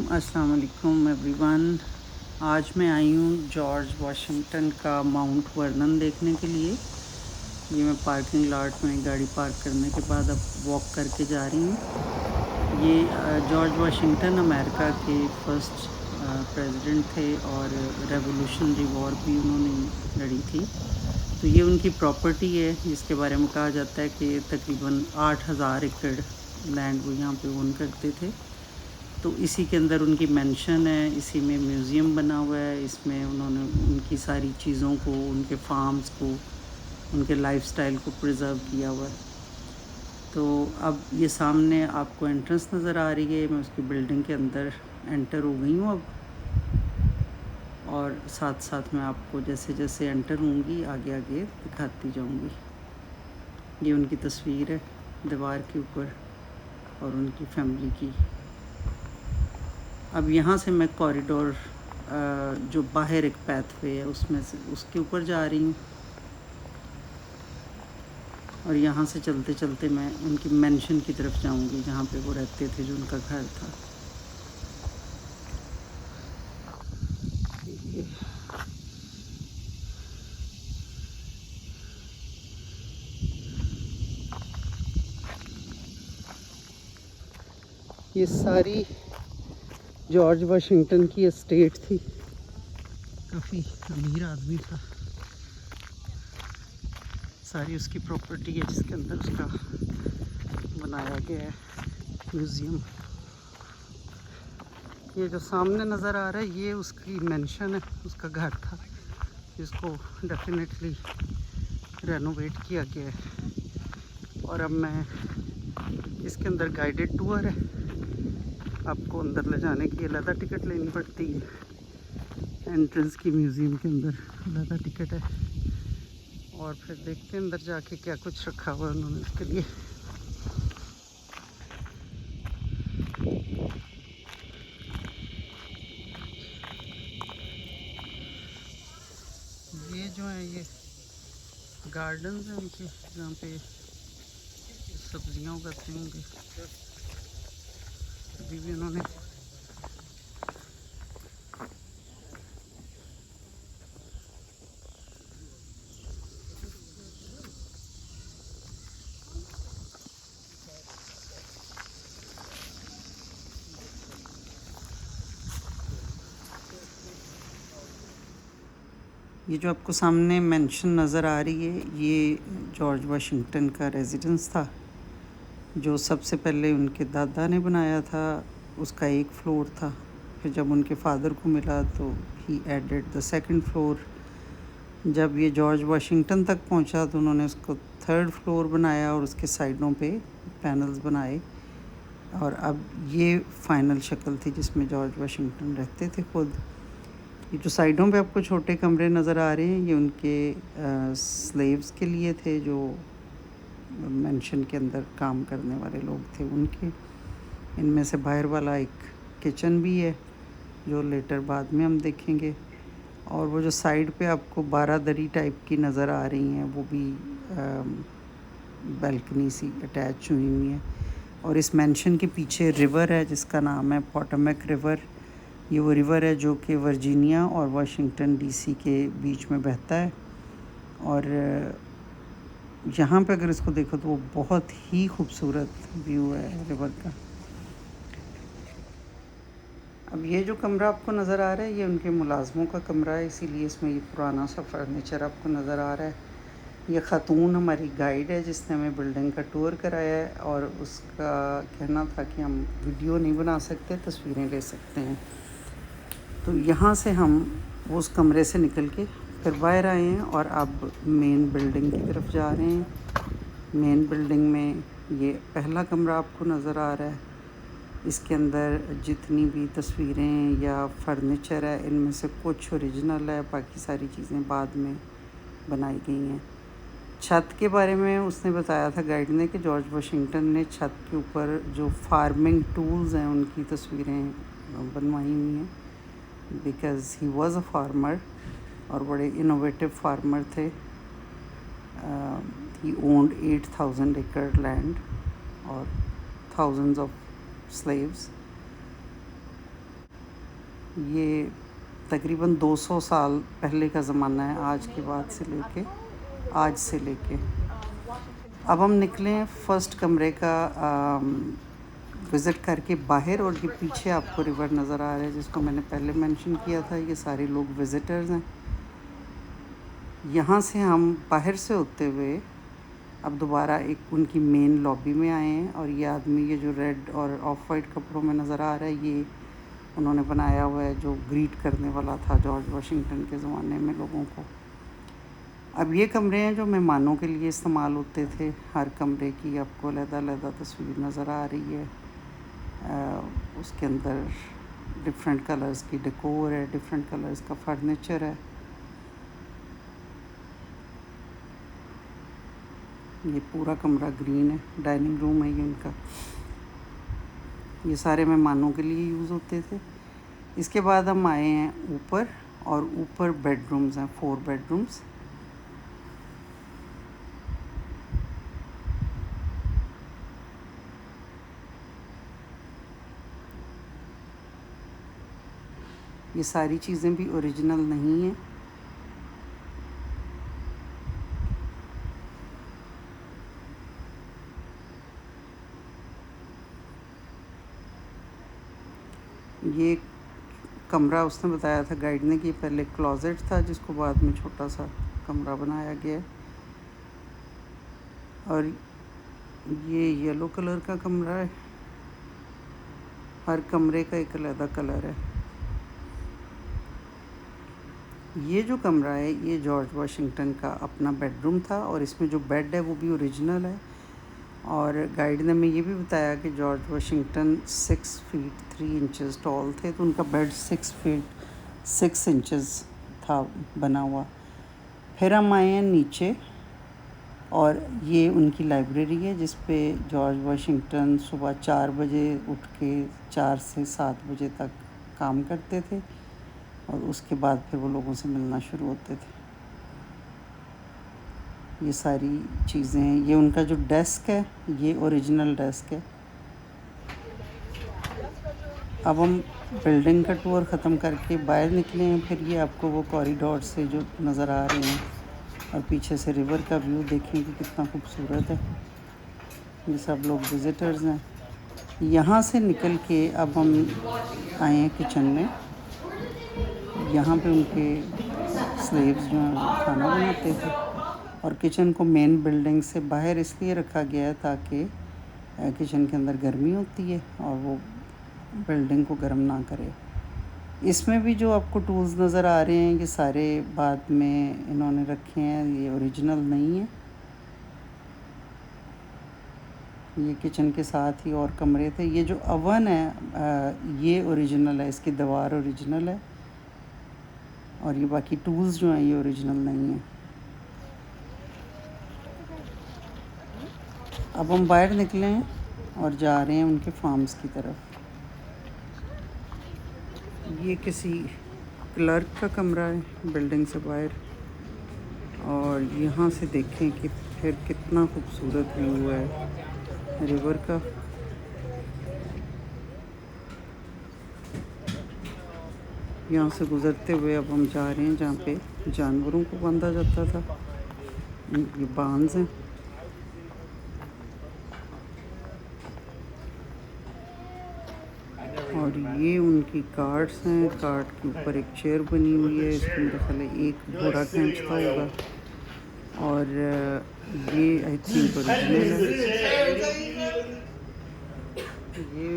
अस्सलाम वालेकुम एवरीवन। आज मैं आई हूँ जॉर्ज वाशिंगटन का माउंट वर्नन देखने के लिए। ये मैं पार्किंग लॉट में गाड़ी पार्क करने के बाद अब वॉक करके जा रही हूँ। ये जॉर्ज वाशिंगटन अमेरिका के फर्स्ट प्रेसिडेंट थे और रेवोल्यूशनरी वॉर भी उन्होंने लड़ी थी। तो ये उनकी प्रॉपर्टी है जिसके बारे में कहा जाता है कि तकरीबन 8,000 एकड़ लैंड वो यहाँ पे ओन करते थे। तो इसी के अंदर उनकी मेंशन है, इसी में म्यूज़ियम बना हुआ है। इसमें उन्होंने उनकी सारी चीज़ों को, उनके फार्म्स को, उनके लाइफस्टाइल को प्रिजर्व किया हुआ है। तो अब ये सामने आपको एंट्रेंस नज़र आ रही है। मैं उसकी बिल्डिंग के अंदर एंटर हो गई हूँ अब, और साथ साथ मैं आपको जैसे जैसे एंटर होंगी आगे आगे दिखाती जाऊँगी। ये उनकी तस्वीर है दीवार के ऊपर और उनकी फैमिली की। अब यहाँ से मैं कॉरिडोर जो बाहर एक पैथवे है उसमें से उसके ऊपर जा रही हूँ, और यहाँ से चलते चलते मैं उनकी मेंशन की तरफ जाऊँगी जहाँ पे वो रहते थे, जो उनका घर था। ये सारी जॉर्ज वाशिंगटन की एस्टेट थी। काफ़ी अमीर आदमी था। सारी उसकी प्रॉपर्टी है जिसके अंदर उसका बनाया गया है म्यूज़ियम। ये जो सामने नज़र आ रहा है ये उसकी मेंशन है, उसका घर था जिसको डेफिनेटली रेनोवेट किया गया है। और अब मैं इसके अंदर गाइडेड टूर है, आपको अंदर ले जाने की अलग टिकट लेनी पड़ती है। एंट्रेंस की म्यूज़ियम के अंदर अलग टिकट है, और फिर देखते हैं अंदर जाके क्या कुछ रखा हुआ है उन्होंने उसके लिए। ये जो है ये गार्डन्स हैं उनके, जहाँ पे सब्जियाँ उगाते होंगे। अभी भी उन्होंने ये जो आपको सामने मेंशन नज़र आ रही है ये जॉर्ज वाशिंगटन का रेजिडेंस था, जो सबसे पहले उनके दादा ने बनाया था। उसका एक फ्लोर था, फिर जब उनके फादर को मिला तो ही एडेड द सेकंड फ्लोर। जब ये जॉर्ज वाशिंगटन तक पहुंचा तो उन्होंने उसको थर्ड फ्लोर बनाया और उसके साइडों पे पैनल्स बनाए। और अब ये फाइनल शक्ल थी जिसमें जॉर्ज वाशिंगटन रहते थे खुद। ये जो साइडों पे आपको छोटे कमरे नज़र आ रहे हैं ये उनके स्लेव्स के लिए थे, जो मेंशन के अंदर काम करने वाले लोग थे उनके। इनमें से बाहर वाला एक किचन भी है जो लेटर बाद में हम देखेंगे। और वो जो साइड पे आपको बारादरी टाइप की नज़र आ रही हैं वो भी बालकनी सी अटैच हुई हुई है। और इस मेंशन के पीछे रिवर है जिसका नाम है पोटोमैक रिवर। ये वो रिवर है जो कि वर्जीनिया और वाशिंगटन डीसी के बीच में बहता है। और यहाँ पे अगर इसको देखो तो वो बहुत ही खूबसूरत व्यू है रिवर का। अब ये जो कमरा आपको नज़र आ रहा है ये उनके मुलाजमों का कमरा है, इसीलिए इसमें ये पुराना सा फर्नीचर आपको नज़र आ रहा है। ये ख़ातून हमारी गाइड है जिसने हमें बिल्डिंग का टूर कराया है, और उसका कहना था कि हम वीडियो नहीं बना सकते, तस्वीरें ले सकते हैं। तो यहाँ से हम उस कमरे से निकल के फिर बाहर आए हैं और अब मेन बिल्डिंग की तरफ जा रहे हैं। मेन बिल्डिंग में ये पहला कमरा आपको नज़र आ रहा है। इसके अंदर जितनी भी तस्वीरें या फर्नीचर है इनमें से कुछ ओरिजिनल है, बाकी सारी चीज़ें बाद में बनाई गई हैं। छत के बारे में उसने बताया था गाइड ने कि जॉर्ज वाशिंगटन ने छत के ऊपर जो फार्मिंग टूल्स हैं उनकी तस्वीरें बनवाई हुई हैं, because he was a farmer और बड़े इनोवेटिव फार्मर थे। ही ओन्ड 8,000 एकड़ लैंड और थाउजेंड्स ऑफ slaves। ये तकरीबन 200 साल पहले का ज़माना है, आज के बाद से लेके आज से लेके। अब हम निकले हैं फ़र्स्ट कमरे का विज़िट करके बाहर, और ये पीछे आपको रिवर नज़र आ रहा है जिसको मैंने पहले मेंशन किया था। ये सारे लोग विज़िटर्स हैं। यहाँ से हम बाहर से होते हुए अब दोबारा एक उनकी मेन लॉबी में आए हैं, और ये आदमी ये जो रेड और ऑफ वाइट कपड़ों में नज़र आ रहा है, ये उन्होंने बनाया हुआ है जो ग्रीट करने वाला था जॉर्ज वाशिंगटन के ज़माने में लोगों को। अब ये कमरे हैं जो मेहमानों के लिए इस्तेमाल होते थे। हर कमरे की आपको अलग-अलग तस्वीर नज़र आ रही है। उसके अंदर डिफरेंट कलर्स की डेकोर है, डिफरेंट कलर्स का फर्नीचर है। ये पूरा कमरा ग्रीन है, डाइनिंग रूम है ये उनका। ये सारे मेहमानों के लिए यूज़ होते थे। इसके बाद हम आए हैं ऊपर, और ऊपर बेडरूम्स हैं, 4 बेडरूम्स। ये सारी चीज़ें भी ओरिजिनल नहीं हैं। ये कमरा उसने बताया था गाइड ने कि पहले क्लोजेट था जिसको बाद में छोटा सा कमरा बनाया गया। और ये येलो कलर का कमरा है। हर कमरे का एक अलग कलर है। ये जो कमरा है ये जॉर्ज वाशिंगटन का अपना बेडरूम था, और इसमें जो बेड है वो भी ओरिजिनल है। और गाइड ने हमें ये भी बताया कि George Washington 6 feet 3 inches tall थे, तो उनका बेड 6 फीट 6 इंचेस था बना हुआ। फिर हम आए हैं नीचे, और ये उनकी लाइब्रेरी है जिस पे जॉर्ज वाशिंगटन सुबह 4 बजे उठ के 4 से 7 बजे तक काम करते थे, और उसके बाद फिर वो लोगों से मिलना शुरू होते थे। ये सारी चीज़ें हैं। ये उनका जो डेस्क है ये ओरिजिनल डेस्क है। अब हम बिल्डिंग का टूर ख़त्म करके बाहर निकले हैं। फिर ये आपको वो कॉरिडोर से जो नज़र आ रहे हैं, और पीछे से रिवर का व्यू देखें कि कितना खूबसूरत है। ये सब लोग विज़िटर्स हैं। यहाँ से निकल के अब हम आए हैं किचन में। यहाँ पे उनके स्लेव्स जो हैं वो खाना बनाते थे, और किचन को मेन बिल्डिंग से बाहर इसलिए रखा गया है ताकि किचन के अंदर गर्मी होती है और वो बिल्डिंग को गर्म ना करे। इसमें भी जो आपको टूल्स नज़र आ रहे हैं ये सारे बाद में इन्होंने रखे हैं, ये ओरिजिनल नहीं है। ये किचन के साथ ही और कमरे थे। ये जो अवन है ये ओरिजिनल है, इसकी दीवार ओरिजिनल है, और ये बाकी टूल्स जो हैं ये ओरिजिनल नहीं है। अब हम बाहर निकले हैं और जा रहे हैं उनके फार्म्स की तरफ। ये किसी क्लर्क का कमरा है बिल्डिंग से बाहर, और यहाँ से देखें कि फिर कितना खूबसूरत व्यू है रिवर का। यहाँ से गुज़रते हुए अब हम जा रहे हैं जहाँ पे जानवरों को बांधा जाता था। ये बांस हैं। और ये उनकी कार्ड्स हैं। कार्ड के ऊपर एक चेयर बनी हुई है, इसके मेरे ख्याल एक घोड़ा खींचता होगा, और ये आई थिंक ओरिजिनल है। ये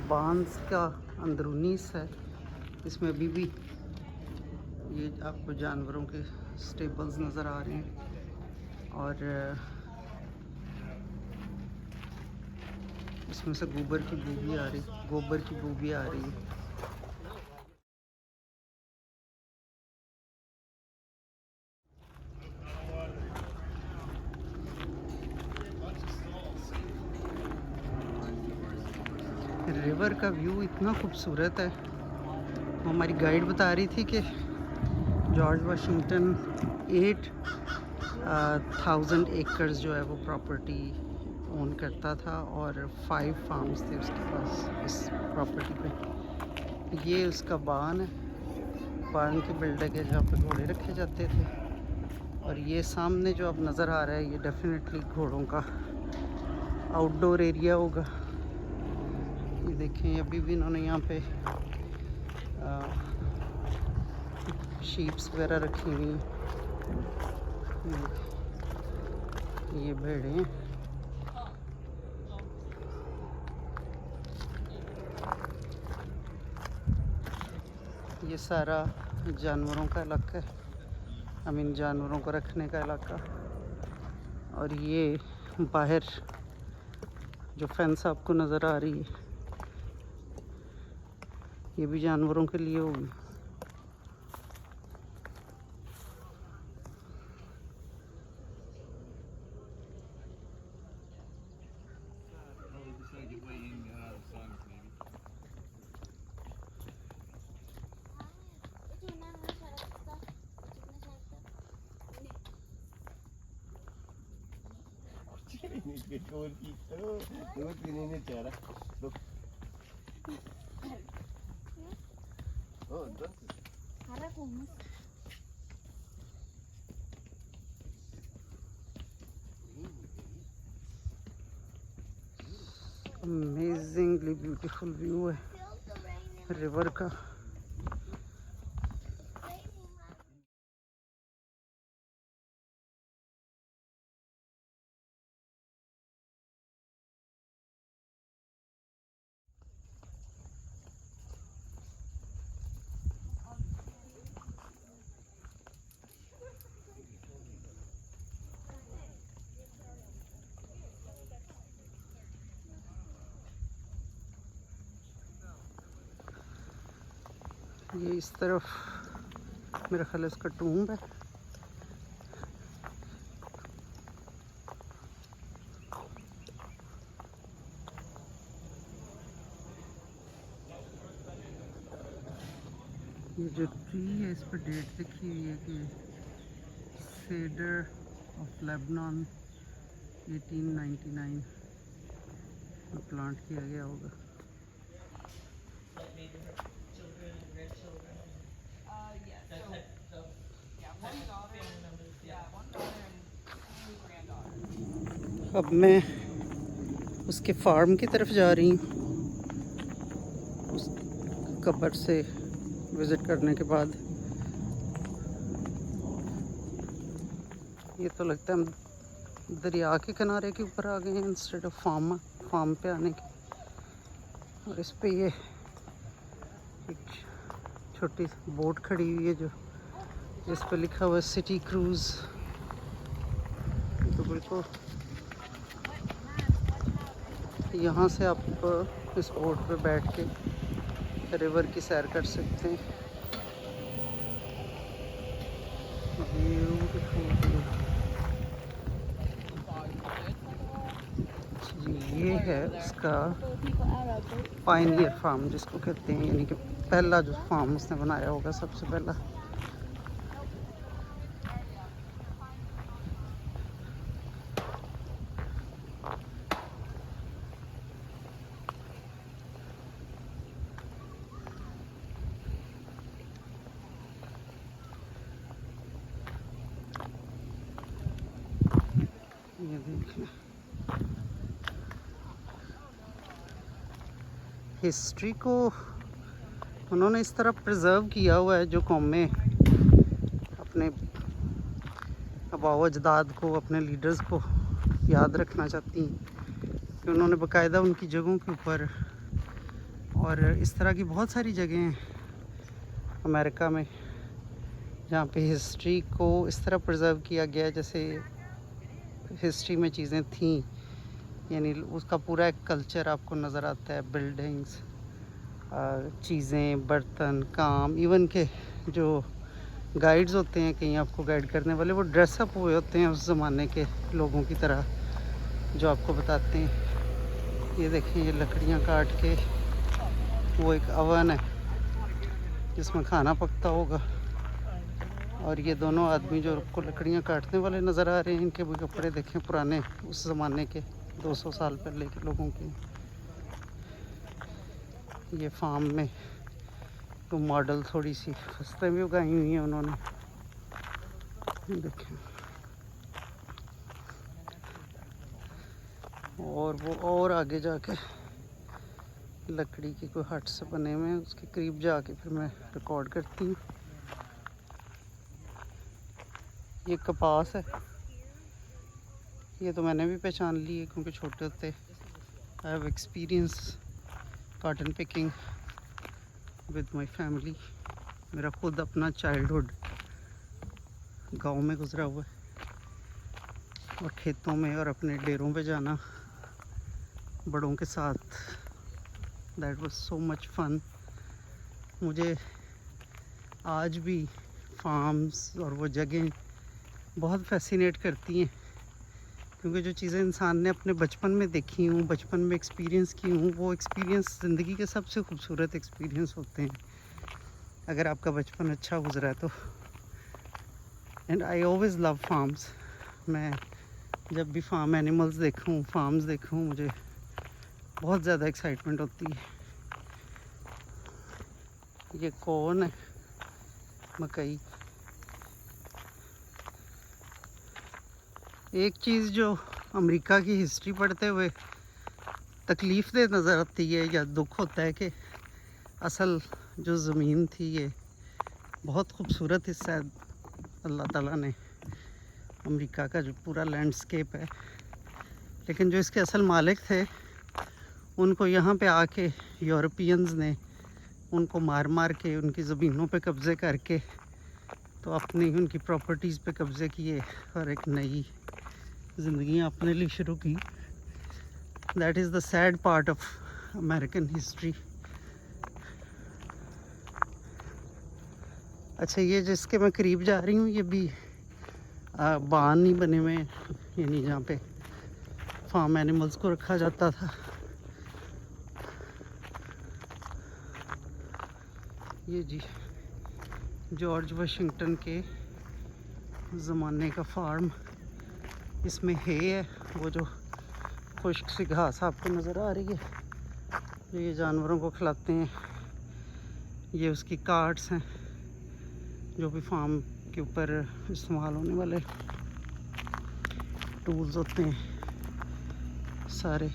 बांस का अंदरूनी हिस्सा है। इसमें अभी भी ये आपको जानवरों के स्टेबल्स नज़र आ रहे हैं, और इसमें से गोबर की बू भी आ रही है। रिवर का व्यू इतना खूबसूरत है। हमारी गाइड बता रही थी कि जॉर्ज वाशिंगटन 8,000 एकर्स जो है वो प्रॉपर्टी ओन करता था, और 5 फार्म्स थे उसके पास इस प्रॉपर्टी पे। ये उसका बान है, बान की बिल्डिंग है जहाँ पे घोड़े रखे जाते थे। और ये सामने जो अब नज़र आ रहा है ये डेफिनेटली घोड़ों का आउटडोर एरिया होगा। ये देखें अभी भी इन्होंने यहाँ पे शीप्स वगैरह रखी हुई हैं। ये भेड़ें हैं। ये सारा जानवरों का इलाका है, आई मीन जानवरों को रखने का इलाका। और ये बाहर जो फेंस आपको नज़र आ रही है ये भी जानवरों के लिए होगी। अमेजिंगली ब्यूटीफुल व्यू है रिवर का। ये इस तरफ मेरा ख्याल है इसका टूम्ब है। ये जो ट्री है इस पर डेट लिखी हुई है कि सेडर ऑफ लेबनान 1899 में प्लांट किया गया होगा। अब मैं उसके फार्म की तरफ जा रही हूँ। उस कब्र से विज़िट करने के बाद ये तो लगता है हम दरिया के किनारे के ऊपर आ गए हैं इंस्टेड ऑफ फार्म पे आने के। और इस पे ये एक छोटी बोट खड़ी हुई है जो जिस पे लिखा हुआ है सिटी क्रूज़। तो बिल्कुल यहाँ से आप इस बोट पे बैठ के रिवर की सैर कर सकते हैं। ये है उसका पायनियर फार्म जिसको कहते हैं, यानी कि पहला जो फार्म उसने बनाया होगा सबसे पहला। ये देखिए हिस्ट्री को उन्होंने इस तरह प्रिजर्व किया हुआ है जो कौमें अपने आबाओ अजदाद को, अपने लीडर्स को याद रखना चाहती हैं कि उन्होंने बाकायदा उनकी जगहों के ऊपर, और इस तरह की बहुत सारी जगह हैं अमेरिका में जहाँ पे हिस्ट्री को इस तरह प्रिजर्व किया गया जैसे हिस्ट्री में चीज़ें थीं, यानी उसका पूरा एक कल्चर आपको नज़र आता है। बिल्डिंग्स, चीज़ें, बर्तन, काम, इवन के जो गाइड्स होते हैं कहीं आपको गाइड करने वाले, वो ड्रेसअप हुए होते हैं उस ज़माने के लोगों की तरह जो आपको बताते हैं। ये देखें ये लकड़ियाँ काट के, वो एक अवन है जिसमें खाना पकता होगा। और ये दोनों आदमी जो आपको लकड़ियाँ काटने वाले नज़र आ रहे हैं, इनके भी कपड़े देखें पुराने, उस ज़माने के 200 साल पहले के लोगों के। ये फार्म में तो मॉडल थोड़ी सी फसलें भी उगाई हुई हैं उन्होंने, देखें। और वो और आगे जाके लकड़ी की कोई हट से बने हुए हैं, उसके करीब जाके फिर मैं रिकॉर्ड करती हूँ। ये कपास है, ये तो मैंने भी पहचान ली है क्योंकि छोटे होते I have experience cotton picking with my family. मेरा खुद अपना चाइल्डहुड गांव में गुजरा हुआ है, और खेतों में और अपने डेरों पे जाना बड़ों के साथ, that was so much fun. मुझे आज भी फार्म्स और वो जगहें बहुत फैसिनेट करती हैं, क्योंकि जो चीज़ें इंसान ने अपने बचपन में देखी हूँ, बचपन में एक्सपीरियंस की हूँ, वो एक्सपीरियंस ज़िंदगी के सबसे खूबसूरत एक्सपीरियंस होते हैं अगर आपका बचपन अच्छा गुजरा है तो। And I always love farms. मैं जब भी फार्म एनिमल्स देखूँ, फार्म्स देखूँ, मुझे बहुत ज़्यादा एक्साइटमेंट होती है। ये कौन है? मकई। एक चीज़ जो अमेरिका की हिस्ट्री पढ़ते हुए तकलीफ़ दे नज़र आती है या दुख होता है कि असल जो ज़मीन थी ये बहुत खूबसूरत हिस्सा है अल्लाह ताला ने, अमेरिका का जो पूरा लैंडस्केप है, लेकिन जो इसके असल मालिक थे उनको यहाँ पे आके यूरोपियंस ने उनको मार मार के उनकी ज़मीनों पे कब्ज़े करके तो अपनी उनकी प्रॉपर्टीज़ पे कब्ज़े किए और एक नई ज़िंदगी अपने लिए शुरू की। That is the sad part of American history. अच्छा, ये जिसके मैं करीब जा रही हूँ ये भी बान ही बने हुए हैं, यानी जहाँ पे फार्म एनिमल्स को रखा जाता था। ये जी जॉर्ज वाशिंगटन के ज़माने का फार्म। इसमें है वो जो खुश्क सी घास आपको नज़र आ रही है जो ये जानवरों को खिलाते हैं, ये उसकी कार्ड्स हैं जो भी फार्म के ऊपर इस्तेमाल होने वाले टूल्स होते हैं सारे।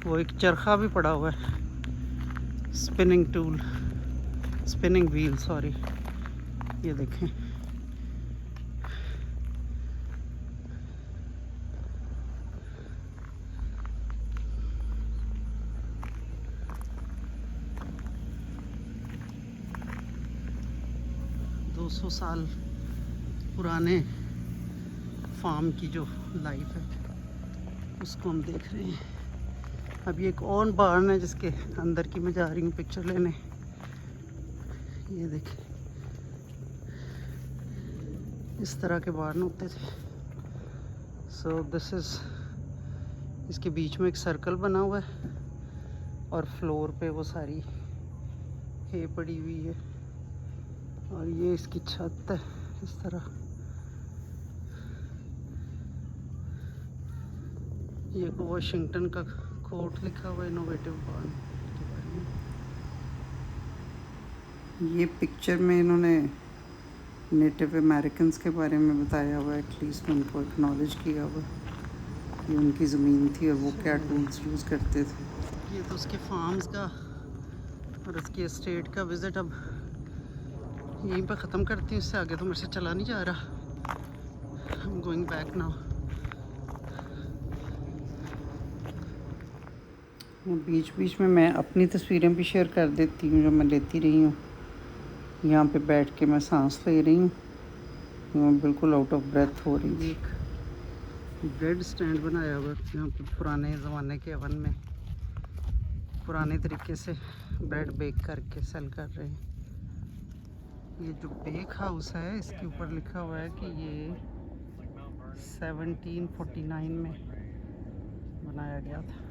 वो एक चरखा भी पड़ा हुआ है, spinning tool, spinning wheel sorry, ये देखें। दो 200 साल पुराने फार्म की जो लाइफ है उसको हम देख रहे हैं। अब ये एक और बार्न है जिसके अंदर की मैं जा रही हूँ पिक्चर लेने। ये देखिए इस तरह के बार्न होते थे। सो दिस इज़, इसके बीच में एक सर्कल बना हुआ है और फ्लोर पे वो सारी है पड़ी हुई है, और ये इसकी छत है इस तरह। ये वाशिंगटन का कोट लिखा हुआ है इनोवेटिव बार्न के बारे में। ये पिक्चर में इन्होंने नेटिव अमेरिकन्स के बारे में बताया हुआ है, एटलीस्ट उनको एक्नॉलेज किया हुआ कि उनकी ज़मीन थी और वो क्या टूल्स यूज़ करते थे। ये तो उसके फार्म्स का और उसकी एस्टेट का विज़िट अब यहीं पर ख़त्म करती हूँ, इससे आगे तो मेरे से चला नहीं जा रहा। I am going back now. बीच बीच में मैं अपनी तस्वीरें भी शेयर कर देती हूँ जो मैं लेती रही हूँ। यहाँ पे बैठ के मैं सांस ले रही हूँ, मैं बिल्कुल आउट ऑफ ब्रेथ हो रही थी। एक ब्रेड स्टैंड बनाया हुआ है यहाँ पे पुराने ज़माने के ओवन में पुराने तरीके से ब्रेड बेक करके सेल कर रहे हैं। ये जो बेक हाउस है इसके ऊपर लिखा हुआ है कि ये 1749 में बनाया गया था।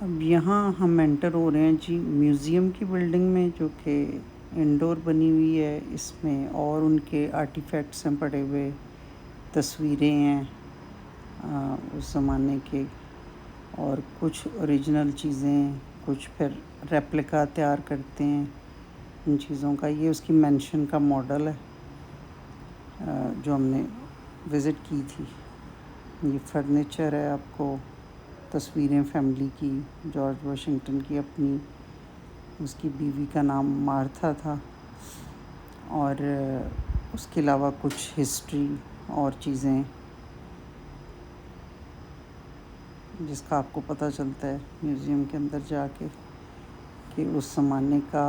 अब यहाँ हम एंटर हो रहे हैं जी म्यूज़ियम की बिल्डिंग में, जो कि इंडोर बनी हुई है। इसमें और उनके आर्टिफैक्ट्स हैं पड़े हुए, तस्वीरें हैं उस ज़माने के, और कुछ ओरिजिनल चीज़ें, कुछ फिर रेप्लिका तैयार करते हैं इन चीज़ों का। ये उसकी मेंशन का मॉडल है जो हमने विज़िट की थी। ये फर्नीचर है, आपको तस्वीरें फैमिली की, जॉर्ज वाशिंगटन की अपनी, उसकी बीवी का नाम मार्था था, और उसके अलावा कुछ हिस्ट्री और चीज़ें जिसका आपको पता चलता है म्यूज़ियम के अंदर जाके कि उस ज़माने का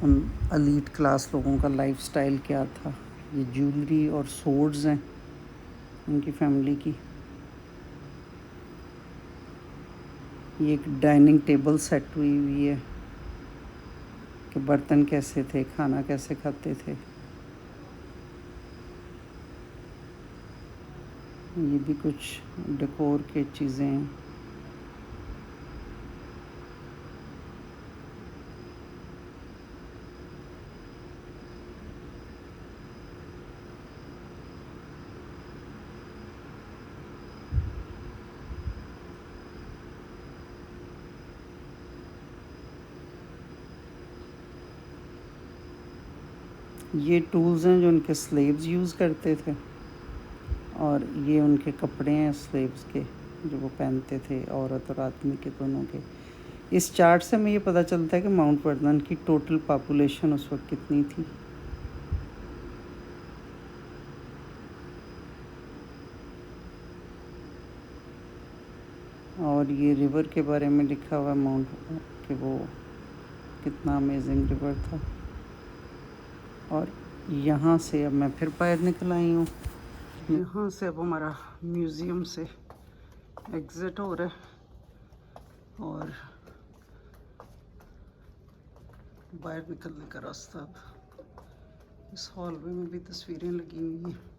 उन एलीट क्लास लोगों का लाइफस्टाइल क्या था। ये ज्वेलरी और सोर्ड्स हैं उनकी फैमिली की। ये एक डाइनिंग टेबल सेट हुई हुई है कि बर्तन कैसे थे, खाना कैसे खाते थे। ये भी कुछ डेकोर के चीज़ें हैं। ये टूल्स हैं जो उनके स्लेव्स यूज़ करते थे, और ये उनके कपड़े हैं स्लेव्स के जो वो पहनते थे, औरत और आदमी के दोनों के। इस चार्ट से हमें ये पता चलता है कि माउंट वर्धन की टोटल पॉपुलेशन उस वक्त कितनी थी। और ये रिवर के बारे में लिखा हुआ है माउंट कि वो कितना अमेजिंग रिवर था। और यहाँ से अब मैं फिर बाहर निकल आई हूँ। यहाँ से अब हमारा म्यूज़ियम से एग्ज़िट हो रहा है और बाहर निकलने का रास्ता। अब इस हॉलवे में भी तस्वीरें लगी हुई हैं।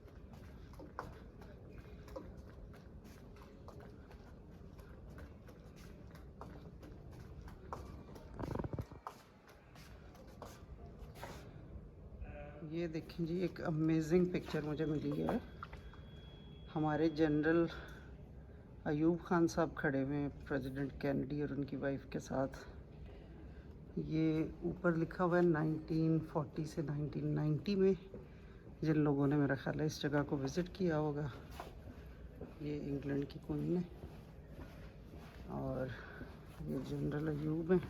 ये देखें जी, एक अमेजिंग पिक्चर मुझे मिली है। हमारे जनरल अयूब खान साहब खड़े हुए हैं प्रेसिडेंट कैनेडी और उनकी वाइफ के साथ। ये ऊपर लिखा हुआ है 1940 से 1990 में। जिन लोगों ने मेरा ख्याल है इस जगह को विज़िट किया होगा, ये इंग्लैंड की क्वीन है और ये जनरल अयूब हैं।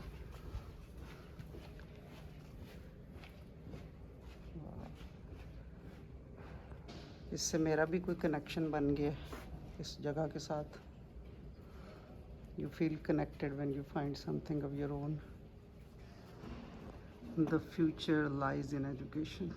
इससे मेरा भी कोई कनेक्शन बन गया इस जगह के साथ। You feel connected when you find something of your own. The future lies in education.